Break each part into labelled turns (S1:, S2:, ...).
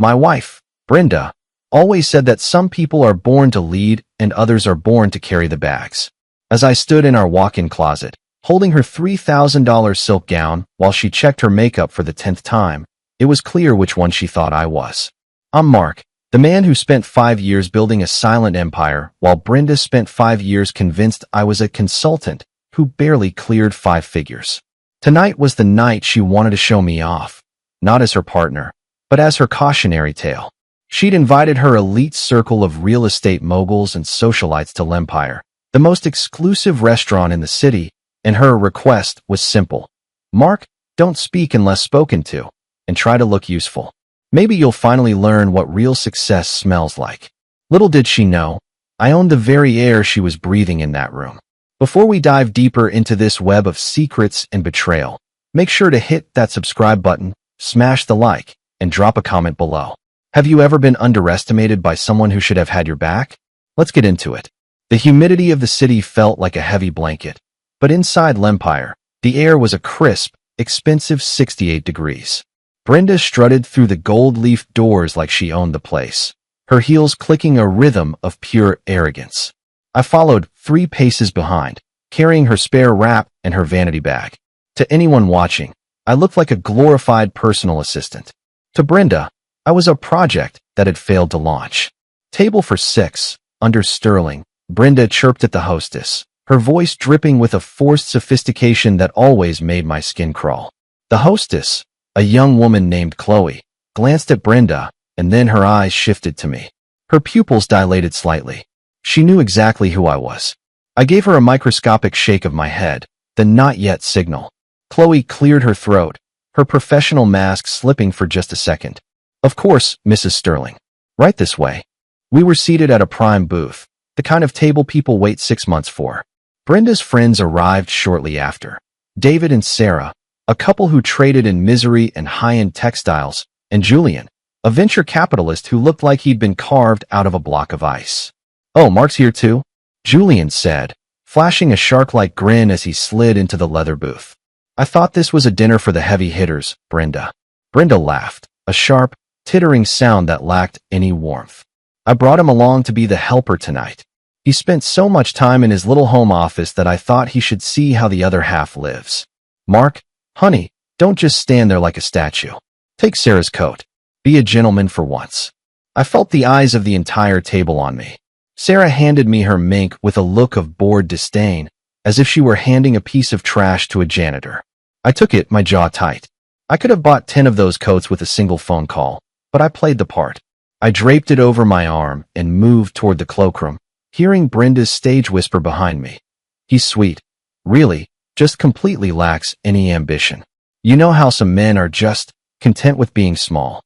S1: My wife, Brenda, always said that some people are born to lead and others are born to carry the bags. As I stood in our walk-in closet, holding her $3,000 silk gown while she checked her makeup for the 10th time, it was clear which one she thought I was. I'm Mark, the man who spent 5 years building a silent empire, while Brenda spent 5 years convinced I was a consultant who barely cleared 5 figures. Tonight was the night she wanted to show me off, not as her partner, but as her cautionary tale. She'd invited her elite circle of real estate moguls and socialites to L'Empire, the most exclusive restaurant in the city, and her request was simple. Mark, don't speak unless spoken to, and try to look useful. Maybe you'll finally learn what real success smells like. Little did she know, I owned the very air she was breathing in that room. Before we dive deeper into this web of secrets and betrayal, make sure to hit that subscribe button, smash the like, and drop a comment below. Have you ever been underestimated by someone who should have had your back? Let's get into it. The humidity of the city felt like a heavy blanket, but inside L'Empire, the air was a crisp, expensive 68 degrees. Brenda strutted through the gold-leafed doors like she owned the place, her heels clicking a rhythm of pure arrogance. I followed 3 paces behind, carrying her spare wrap and her vanity bag. To anyone watching, I looked like a glorified personal assistant. To Brenda, I was a project that had failed to launch. Table for 6, under sterling, Brenda chirped at the hostess, her voice dripping with a forced sophistication that always made my skin crawl. The hostess, a young woman named Chloe, glanced at Brenda, and then her eyes shifted to me. Her pupils dilated slightly. She knew exactly who I was. I gave her a microscopic shake of my head, the not yet signal. Chloe cleared her throat, her professional mask slipping for just a second. Of course, Mrs. Sterling. Right this way. We were seated at a prime booth, the kind of table people wait 6 months for. Brenda's friends arrived shortly after. David and Sarah, a couple who traded in misery and high-end textiles, and Julian, a venture capitalist who looked like he'd been carved out of a block of ice. Oh, Mark's here too? Julian said, flashing a shark-like grin as he slid into the leather booth. I thought this was a dinner for the heavy hitters, Brenda. Brenda laughed, a sharp, tittering sound that lacked any warmth. I brought him along to be the helper tonight. He spent so much time in his little home office that I thought he should see how the other half lives. Mark, honey, don't just stand there like a statue. Take Sarah's coat. Be a gentleman for once. I felt the eyes of the entire table on me. Sarah handed me her mink with a look of bored disdain, as if she were handing a piece of trash to a janitor. I took it, my jaw tight. I could have bought 10 of those coats with a single phone call, but I played the part. I draped it over my arm and moved toward the cloakroom, hearing Brenda's stage whisper behind me. He's sweet. Really, just completely lacks any ambition. You know how some men are just content with being small.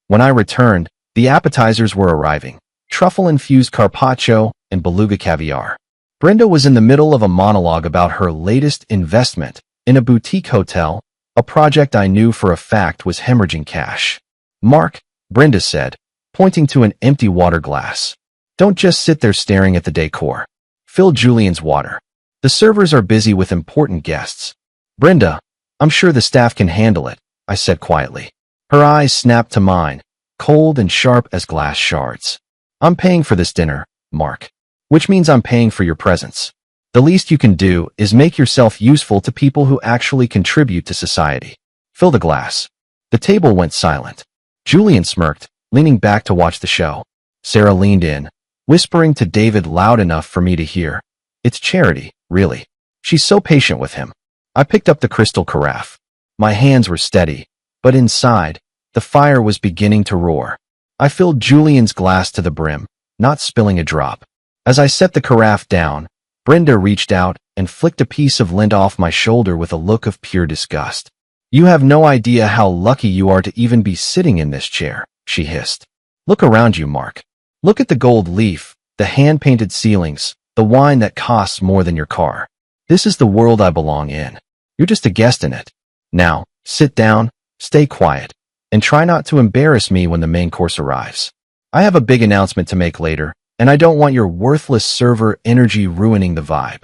S1: When I returned, the appetizers were arriving. Truffle-infused carpaccio and beluga caviar. Brenda was in the middle of a monologue about her latest investment in a boutique hotel, a project I knew for a fact was hemorrhaging cash. Mark, Brenda said, pointing to an empty water glass. Don't just sit there staring at the decor. Fill Julian's water. The servers are busy with important guests. Brenda, I'm sure the staff can handle it, I said quietly. Her eyes snapped to mine, cold and sharp as glass shards. I'm paying for this dinner, Mark. Which means I'm paying for your presence. The least you can do is make yourself useful to people who actually contribute to society. Fill the glass. The table went silent. Julian smirked, leaning back to watch the show. Sarah leaned in, whispering to David loud enough for me to hear. It's Charity, really. She's so patient with him. I picked up the crystal carafe. My hands were steady, but inside, the fire was beginning to roar. I filled Julian's glass to the brim, not spilling a drop. As I set the carafe down, Brenda reached out and flicked a piece of lint off my shoulder with a look of pure disgust. You have no idea how lucky you are to even be sitting in this chair, she hissed. Look around you, Mark. Look at the gold leaf, the hand-painted ceilings, the wine that costs more than your car. This is the world I belong in. You're just a guest in it. Now, sit down, stay quiet, and try not to embarrass me when the main course arrives. I have a big announcement to make later, and I don't want your worthless server energy ruining the vibe.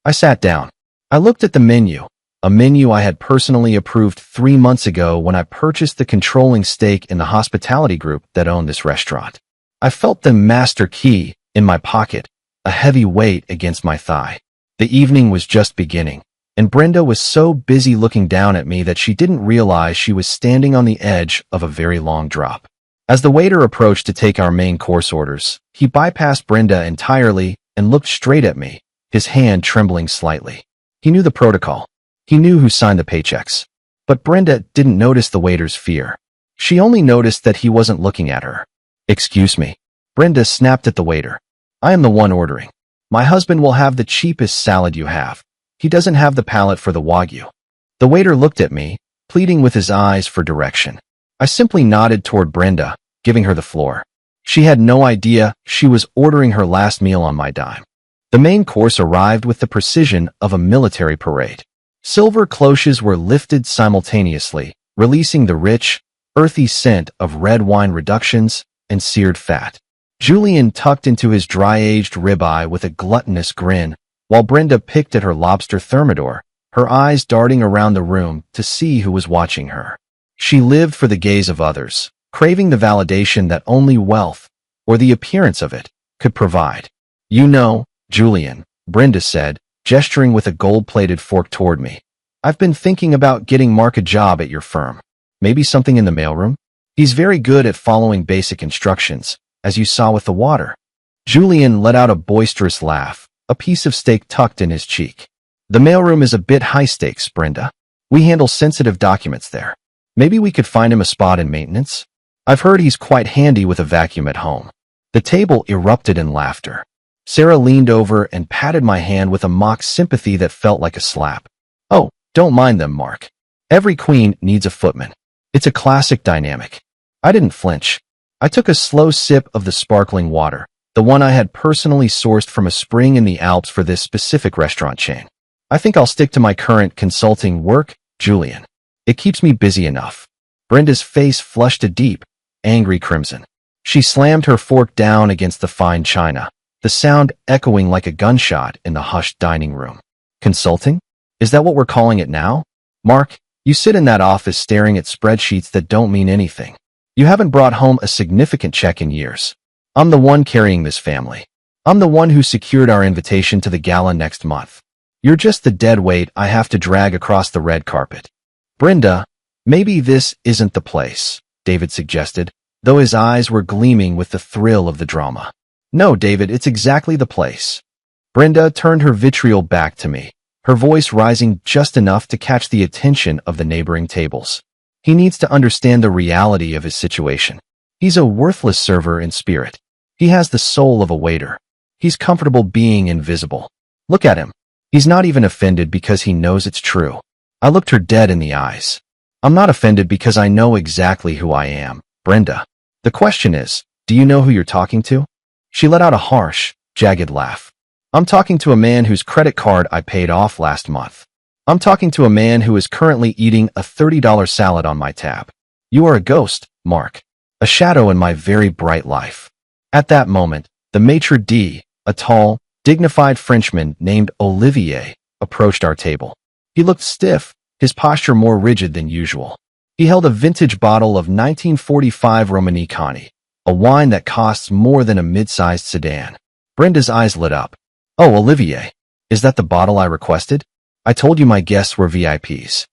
S1: I sat down. I looked at the menu, a menu I had personally approved 3 months ago when I purchased the controlling stake in the hospitality group that owned this restaurant. I felt the master key in my pocket, a heavy weight against my thigh. The evening was just beginning, and Brenda was so busy looking down at me that she didn't realize she was standing on the edge of a very long drop. As the waiter approached to take our main course orders, he bypassed Brenda entirely and looked straight at me, his hand trembling slightly. He knew the protocol. He knew who signed the paychecks. But Brenda didn't notice the waiter's fear. She only noticed that he wasn't looking at her. "Excuse me." Brenda snapped at the waiter. "I am the one ordering. My husband will have the cheapest salad you have. He doesn't have the palate for the Wagyu." The waiter looked at me, pleading with his eyes for direction. I simply nodded toward Brenda, giving her the floor. She had no idea she was ordering her last meal on my dime. The main course arrived with the precision of a military parade. Silver cloches were lifted simultaneously, releasing the rich, earthy scent of red wine reductions and seared fat. Julian tucked into his dry-aged ribeye with a gluttonous grin, while Brenda picked at her lobster thermidor, her eyes darting around the room to see who was watching her. She lived for the gaze of others, craving the validation that only wealth, or the appearance of it, could provide. "You know, Julian," Brenda said, gesturing with a gold-plated fork toward me, "I've been thinking about getting Mark a job at your firm. Maybe something in the mailroom? He's very good at following basic instructions, as you saw with the water." Julian let out a boisterous laugh, a piece of steak tucked in his cheek. "The mailroom is a bit high stakes, Brenda. We handle sensitive documents there. Maybe we could find him a spot in maintenance? I've heard he's quite handy with a vacuum at home." The table erupted in laughter. Sarah leaned over and patted my hand with a mock sympathy that felt like a slap. "Oh, don't mind them, Mark. Every queen needs a footman. It's a classic dynamic." I didn't flinch. I took a slow sip of the sparkling water, the one I had personally sourced from a spring in the Alps for this specific restaurant chain. "I think I'll stick to my current consulting work, Julian. It keeps me busy enough." Brenda's face flushed a deep, angry crimson. She slammed her fork down against the fine china, the sound echoing like a gunshot in the hushed dining room. "Consulting? Is that what we're calling it now? Mark, you sit in that office staring at spreadsheets that don't mean anything. You haven't brought home a significant check in years. I'm the one carrying this family. I'm the one who secured our invitation to the gala next month. You're just the dead weight I have to drag across the red carpet." "Brenda, maybe this isn't the place," David suggested, though his eyes were gleaming with the thrill of the drama. "No, David, it's exactly the place." Brenda turned her vitriol back to me, her voice rising just enough to catch the attention of the neighboring tables. "He needs to understand the reality of his situation. He's a worthless server in spirit. He has the soul of a waiter. He's comfortable being invisible. Look at him. He's not even offended because he knows it's true." I looked her dead in the eyes. "I'm not offended because I know exactly who I am, Brenda. The question is, do you know who you're talking to?" She let out a harsh, jagged laugh. "I'm talking to a man whose credit card I paid off last month. I'm talking to a man who is currently eating a $30 salad on my tab. You are a ghost, Mark. A shadow in my very bright life." At that moment, the maitre d', a tall, dignified Frenchman named Olivier, approached our table. He looked stiff, his posture more rigid than usual. He held a vintage bottle of 1945 Romanée-Conti, a wine that costs more than a mid-sized sedan. Brenda's eyes lit up. "Oh, Olivier, is that the bottle I requested? I told you my guests were VIPs."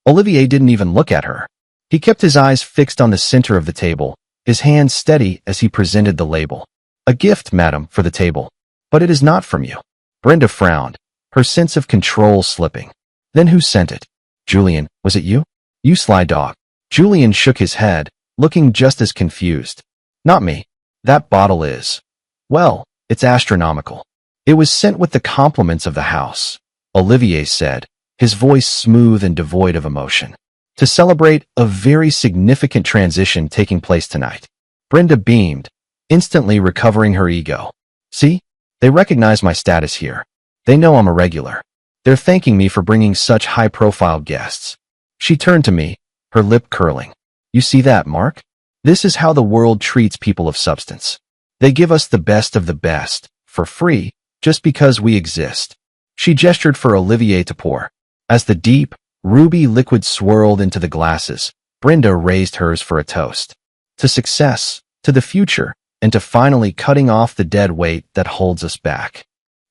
S1: Olivier didn't even look at her. He kept his eyes fixed on the center of the table, his hand steady as he presented the label. "A gift, madam, for the table. But it is not from you." Brenda frowned, her sense of control slipping. "Then who sent it? Julian, was it you? You sly dog." Julian shook his head, looking just as confused. "Not me. That bottle is. Well, it's astronomical. It was sent with the compliments of the house," Olivier said, his voice smooth and devoid of emotion, "to celebrate a very significant transition taking place tonight." Brenda beamed, instantly recovering her ego. "See? They recognize my status here. They know I'm a regular. They're thanking me for bringing such high-profile guests." She turned to me, her lip curling. "You see that, Mark? This is how the world treats people of substance. They give us the best of the best, for free, just because we exist." She gestured for Olivier to pour. As the deep, ruby liquid swirled into the glasses, Brenda raised hers for a toast. To success, to the future, and to finally cutting off the dead weight that holds us back.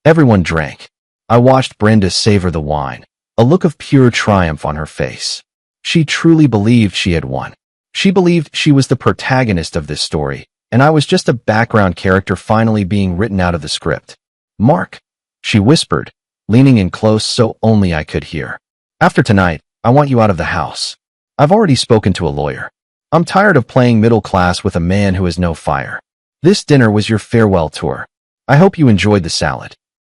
S1: Everyone drank. I watched Brenda savor the wine, a look of pure triumph on her face. She truly believed she had won. She believed she was the protagonist of this story, and I was just a background character finally being written out of the script. "Mark," she whispered, leaning in close so only I could hear. "After tonight, I want you out of the house. I've already spoken to a lawyer. I'm tired of playing middle class with a man who has no fire. This dinner was your farewell tour. I hope you enjoyed the salad."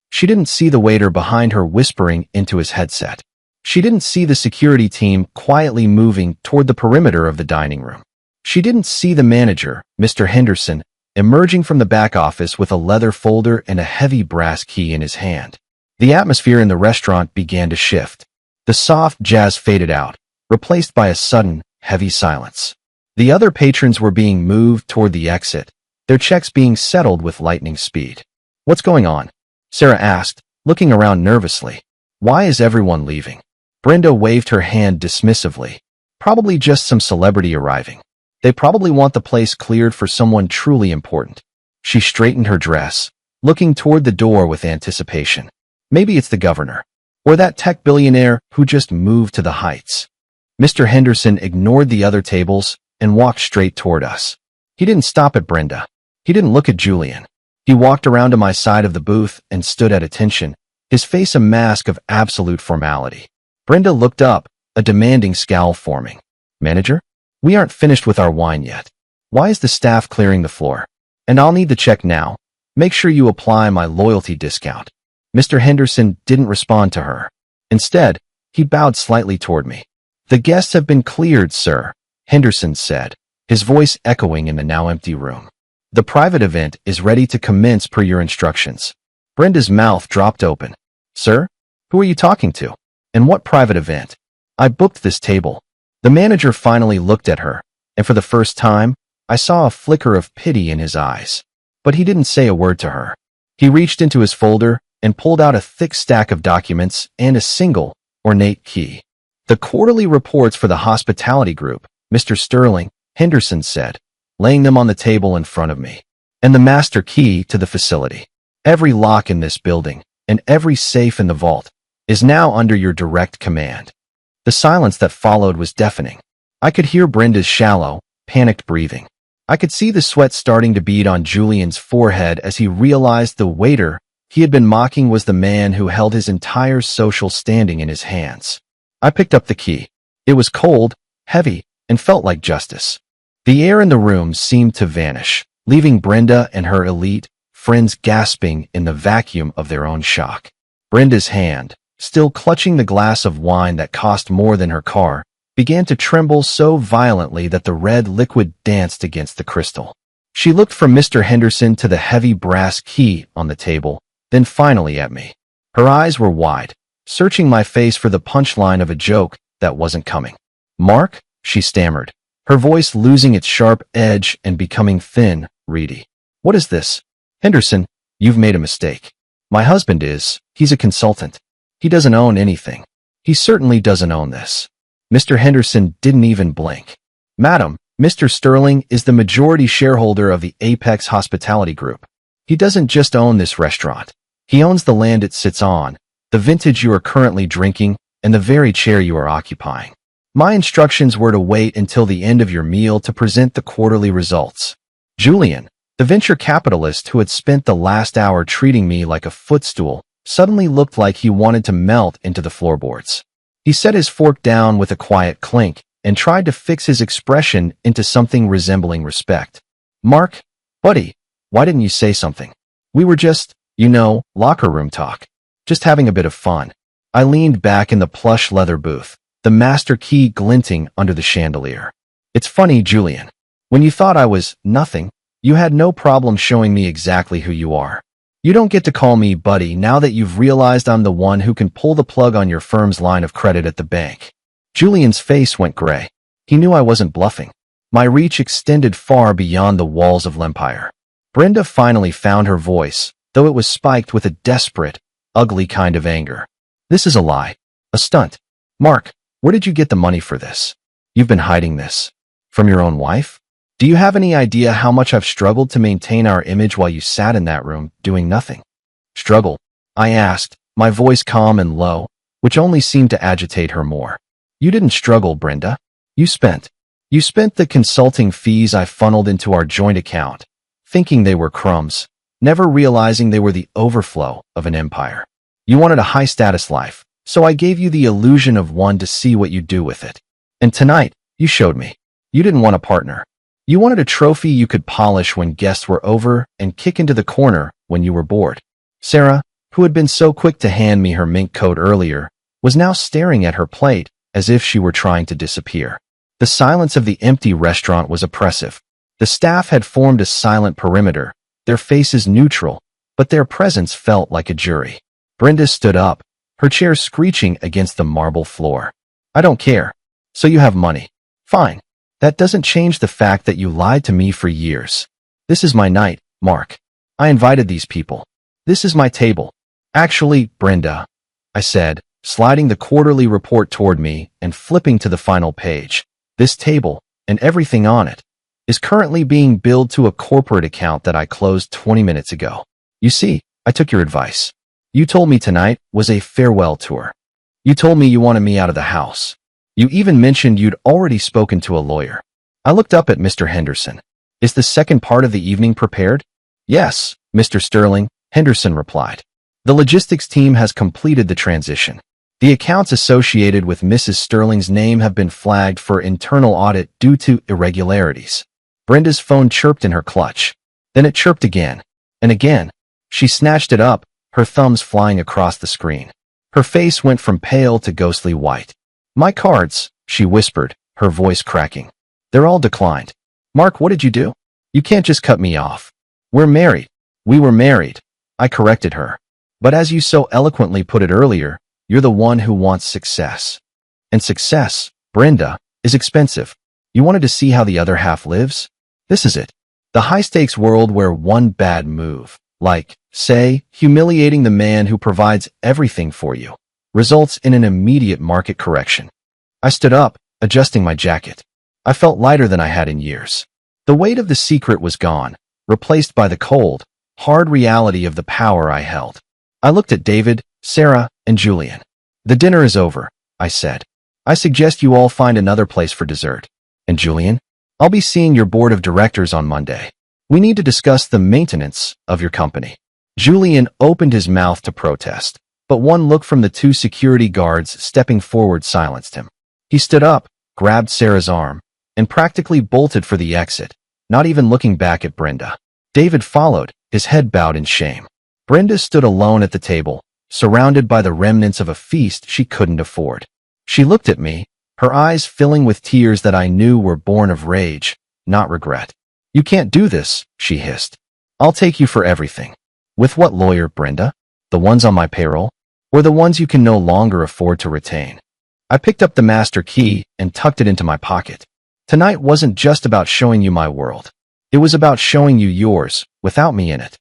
S1: She didn't see the waiter behind her whispering into his headset. She didn't see the security team quietly moving toward the perimeter of the dining room. She didn't see the manager, Mr. Henderson, emerging from the back office with a leather folder and a heavy brass key in his hand. The atmosphere in the restaurant began to shift. The soft jazz faded out, replaced by a sudden, heavy silence. The other patrons were being moved toward the exit, their checks being settled with lightning speed. "What's going on?" Sarah asked, looking around nervously. "Why is everyone leaving?" Brenda waved her hand dismissively. "Probably just some celebrity arriving. They probably want the place cleared for someone truly important." She straightened her dress, looking toward the door with anticipation. "Maybe it's the governor. Or that tech billionaire who just moved to the Heights." Mr. Henderson ignored the other tables and walked straight toward us. He didn't stop at Brenda. He didn't look at Julian. He walked around to my side of the booth and stood at attention, his face a mask of absolute formality. Brenda looked up, a demanding scowl forming. "Manager? We aren't finished with our wine yet. Why is the staff clearing the floor? And I'll need the check now. Make sure you apply my loyalty discount." Mr. Henderson didn't respond to her. Instead, he bowed slightly toward me. "The guests have been cleared, sir," Henderson said, his voice echoing in the now empty room. "The private event is ready to commence per your instructions." Brenda's mouth dropped open. "Sir? Who are you talking to? And what private event? I booked this table." The manager finally looked at her, and for the first time, I saw a flicker of pity in his eyes. But he didn't say a word to her. He reached into his folder and pulled out a thick stack of documents and a single, ornate key. "The quarterly reports for the hospitality group, Mr. Sterling," Henderson said, laying them on the table in front of me. "And the master key to the facility. Every lock in this building, and every safe in the vault, is now under your direct command." The silence that followed was deafening. I could hear Brenda's shallow, panicked breathing. I could see the sweat starting to bead on Julian's forehead as he realized the waiter he had been mocking was the man who held his entire social standing in his hands. I picked up the key. It was cold, heavy, and felt like justice. The air in the room seemed to vanish, leaving Brenda and her elite friends gasping in the vacuum of their own shock. Brenda's hand, still clutching the glass of wine that cost more than her car, began to tremble so violently that the red liquid danced against the crystal. She looked from Mr. Henderson to the heavy brass key on the table, then finally at me. Her eyes were wide, searching my face for the punchline of a joke that wasn't coming. "Mark?" she stammered, her voice losing its sharp edge and becoming thin, reedy. "What is this?" "Henderson, you've made a mistake. My husband he's a consultant. He doesn't own anything. He certainly doesn't own this." Mr. Henderson didn't even blink. "Madam, Mr. Sterling is the majority shareholder of the Apex Hospitality Group. He doesn't just own this restaurant. He owns the land it sits on, the vintage you are currently drinking, and the very chair you are occupying. My instructions were to wait until the end of your meal to present the quarterly results." Julian, the venture capitalist who had spent the last hour treating me like a footstool, suddenly looked like he wanted to melt into the floorboards. He set his fork down with a quiet clink and tried to fix his expression into something resembling respect. "Mark, buddy, why didn't you say something? We were just, locker room talk. Just having a bit of fun." I leaned back in the plush leather booth, the master key glinting under the chandelier. "It's funny, Julian. When you thought I was nothing, you had no problem showing me exactly who you are. You don't get to call me buddy now that you've realized I'm the one who can pull the plug on your firm's line of credit at the bank." Julian's face went gray. He knew I wasn't bluffing. My reach extended far beyond the walls of Lempire. Brenda finally found her voice, though it was spiked with a desperate, ugly kind of anger. "This is a lie. A stunt. Mark, where did you get the money for this? You've been hiding this. From your own wife? Do you have any idea how much I've struggled to maintain our image while you sat in that room, doing nothing? Struggle? I asked, my voice calm and low, which only seemed to agitate her more. You didn't struggle, Brenda. You spent the consulting fees I funneled into our joint account, thinking they were crumbs, never realizing they were the overflow of an empire. You wanted a high-status life, so I gave you the illusion of one to see what you'd do with it. And tonight, you showed me. You didn't want a partner. You wanted a trophy you could polish when guests were over and kick into the corner when you were bored. Sarah, who had been so quick to hand me her mink coat earlier, was now staring at her plate as if she were trying to disappear. The silence of the empty restaurant was oppressive. The staff had formed a silent perimeter, their faces neutral, but their presence felt like a jury. Brenda stood up, her chair screeching against the marble floor. I don't care. So you have money. Fine. That doesn't change the fact that you lied to me for years. This is my night, Mark. I invited these people. This is my table. Actually, Brenda, I said, sliding the quarterly report toward me and flipping to the final page. This table, and everything on it, is currently being billed to a corporate account that I closed 20 minutes ago. You see, I took your advice. You told me tonight was a farewell tour. You told me you wanted me out of the house. You even mentioned you'd already spoken to a lawyer. I looked up at Mr. Henderson. Is the second part of the evening prepared? Yes, Mr. Sterling, Henderson replied. The logistics team has completed the transition. The accounts associated with Mrs. Sterling's name have been flagged for internal audit due to irregularities. Brenda's phone chirped in her clutch. Then it chirped again. And again. She snatched it up, her thumbs flying across the screen. Her face went from pale to ghostly white. My cards, she whispered, her voice cracking. They're all declined. Mark, what did you do? You can't just cut me off. We're married. We were married. I corrected her. But as you so eloquently put it earlier, you're the one who wants success. And success, Brenda, is expensive. You wanted to see how the other half lives? This is it. The high-stakes world where one bad move, like, say, humiliating the man who provides everything for you, results in an immediate market correction. I stood up, adjusting my jacket. I felt lighter than I had in years. The weight of the secret was gone, replaced by the cold, hard reality of the power I held. I looked at David, Sarah, and Julian. The dinner is over, I said. I suggest you all find another place for dessert. And Julian, I'll be seeing your board of directors on Monday. We need to discuss the maintenance of your company. Julian opened his mouth to protest, but one look from the two security guards stepping forward silenced him. He stood up, grabbed Sarah's arm, and practically bolted for the exit, not even looking back at Brenda. David followed, his head bowed in shame. Brenda stood alone at the table, surrounded by the remnants of a feast she couldn't afford. She looked at me, her eyes filling with tears that I knew were born of rage, not regret. You can't do this, she hissed. I'll take you for everything. With what lawyer, Brenda? The ones on my payroll? Or the ones you can no longer afford to retain? I picked up the master key and tucked it into my pocket. Tonight wasn't just about showing you my world. It was about showing you yours, without me in it.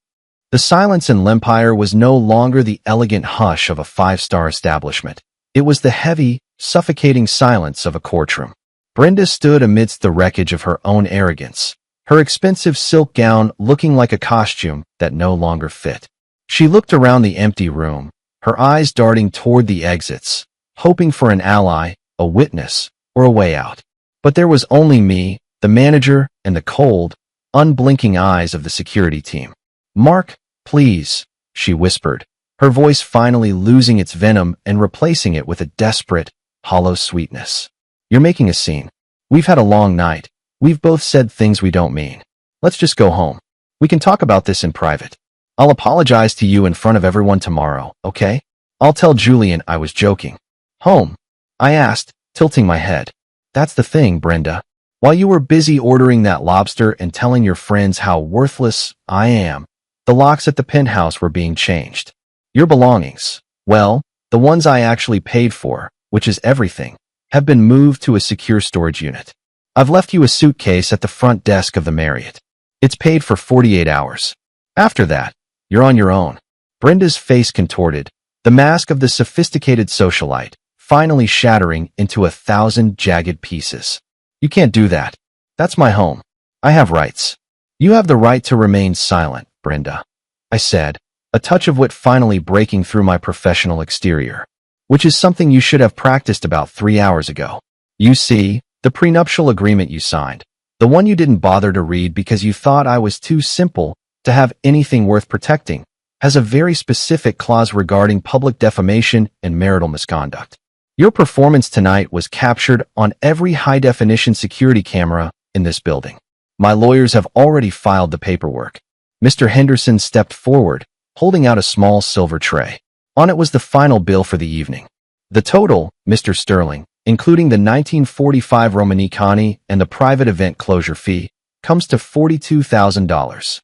S1: The silence in Lempire was no longer the elegant hush of a five-star establishment. It was the heavy, suffocating silence of a courtroom. Brenda stood amidst the wreckage of her own arrogance, her expensive silk gown looking like a costume that no longer fit. She looked around the empty room, her eyes darting toward the exits, hoping for an ally, a witness, or a way out. But there was only me, the manager, and the cold, unblinking eyes of the security team. Mark, please, she whispered, her voice finally losing its venom and replacing it with a desperate, hollow sweetness. You're making a scene. We've had a long night. We've both said things we don't mean. Let's just go home. We can talk about this in private. I'll apologize to you in front of everyone tomorrow, okay? I'll tell Julian I was joking. Home? I asked, tilting my head. That's the thing, Brenda. While you were busy ordering that lobster and telling your friends how worthless I am, the locks at the penthouse were being changed. Your belongings, well, the ones I actually paid for, which is everything, have been moved to a secure storage unit. I've left you a suitcase at the front desk of the Marriott. It's paid for 48 hours. After that, you're on your own. Brenda's face contorted, the mask of the sophisticated socialite, finally shattering into 1,000 jagged pieces. You can't do that. That's my home. I have rights. You have the right to remain silent, Brenda, I said, a touch of wit finally breaking through my professional exterior, which is something you should have practiced about 3 hours ago. You see, the prenuptial agreement you signed, the one you didn't bother to read because you thought I was too simple to have anything worth protecting, has a very specific clause regarding public defamation and marital misconduct. Your performance tonight was captured on every high-definition security camera in this building. My lawyers have already filed the paperwork. Mr. Henderson stepped forward, holding out a small silver tray. On it was the final bill for the evening. The total, Mr. Sterling, including the 1945 Romanicani and the private event closure fee, comes to $42,000.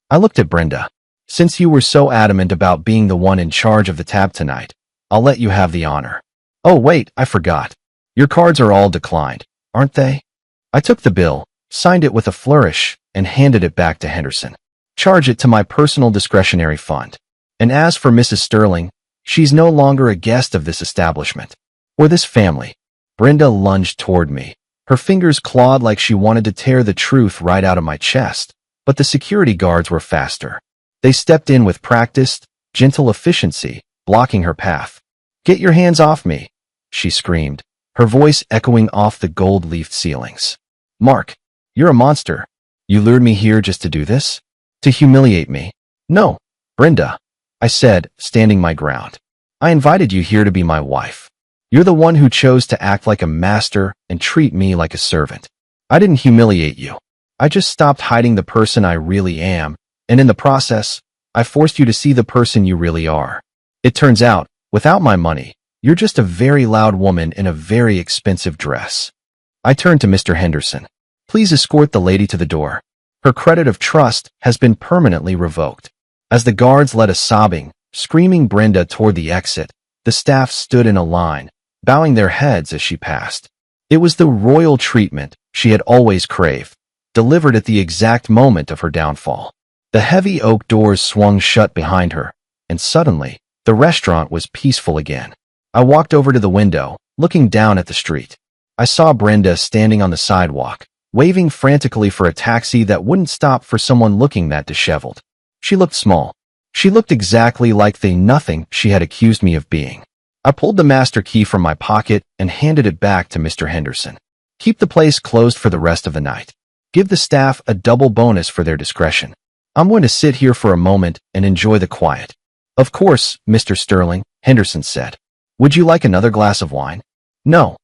S1: I looked at Brenda. Since you were so adamant about being the one in charge of the tab tonight, I'll let you have the honor. Oh wait, I forgot. Your cards are all declined, aren't they? I took the bill, signed it with a flourish, and handed it back to Henderson. Charge it to my personal discretionary fund. And as for Mrs. Sterling, she's no longer a guest of this establishment or this family. Brenda lunged toward me. Her fingers clawed like she wanted to tear the truth right out of my chest, but the security guards were faster. They stepped in with practiced, gentle efficiency, blocking her path. "Get your hands off me," she screamed, her voice echoing off the gold-leafed ceilings. "Mark, you're a monster. You lured me here just to do this? To humiliate me?" "No, Brenda," I said, standing my ground. "I invited you here to be my wife. You're the one who chose to act like a master and treat me like a servant. I didn't humiliate you. I just stopped hiding the person I really am, and in the process, I forced you to see the person you really are. It turns out, without my money, you're just a very loud woman in a very expensive dress." I turned to Mr. Henderson. "Please escort the lady to the door. Her credit of trust has been permanently revoked." As the guards led a sobbing, screaming Brenda toward the exit, the staff stood in a line, bowing their heads as she passed. It was the royal treatment she had always craved, delivered at the exact moment of her downfall. The heavy oak doors swung shut behind her, and suddenly, the restaurant was peaceful again. I walked over to the window, looking down at the street. I saw Brenda standing on the sidewalk, waving frantically for a taxi that wouldn't stop for someone looking that disheveled. She looked small. She looked exactly like the nothing she had accused me of being. I pulled the master key from my pocket and handed it back to Mr. Henderson. "Keep the place closed for the rest of the night. Give the staff a double bonus for their discretion. I'm going to sit here for a moment and enjoy the quiet." "Of course, Mr. Sterling," Henderson said. "Would you like another glass of wine?" "No,"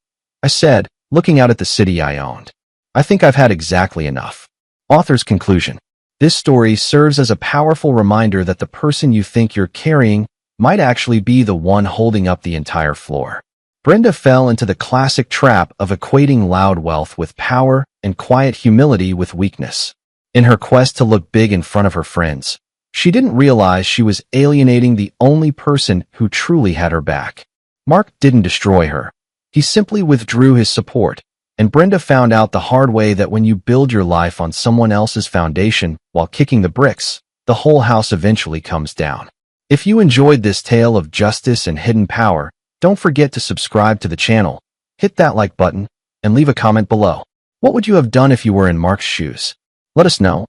S1: I said, looking out at the city I owned. "I think I've had exactly enough." Author's conclusion. This story serves as a powerful reminder that the person you think you're carrying might actually be the one holding up the entire floor. Brenda fell into the classic trap of equating loud wealth with power and quiet humility with weakness. In her quest to look big in front of her friends, she didn't realize she was alienating the only person who truly had her back. Mark didn't destroy her. He simply withdrew his support, and Brenda found out the hard way that when you build your life on someone else's foundation while kicking the bricks, the whole house eventually comes down. If you enjoyed this tale of justice and hidden power, don't forget to subscribe to the channel, hit that like button, and leave a comment below. What would you have done if you were in Mark's shoes? Let us know.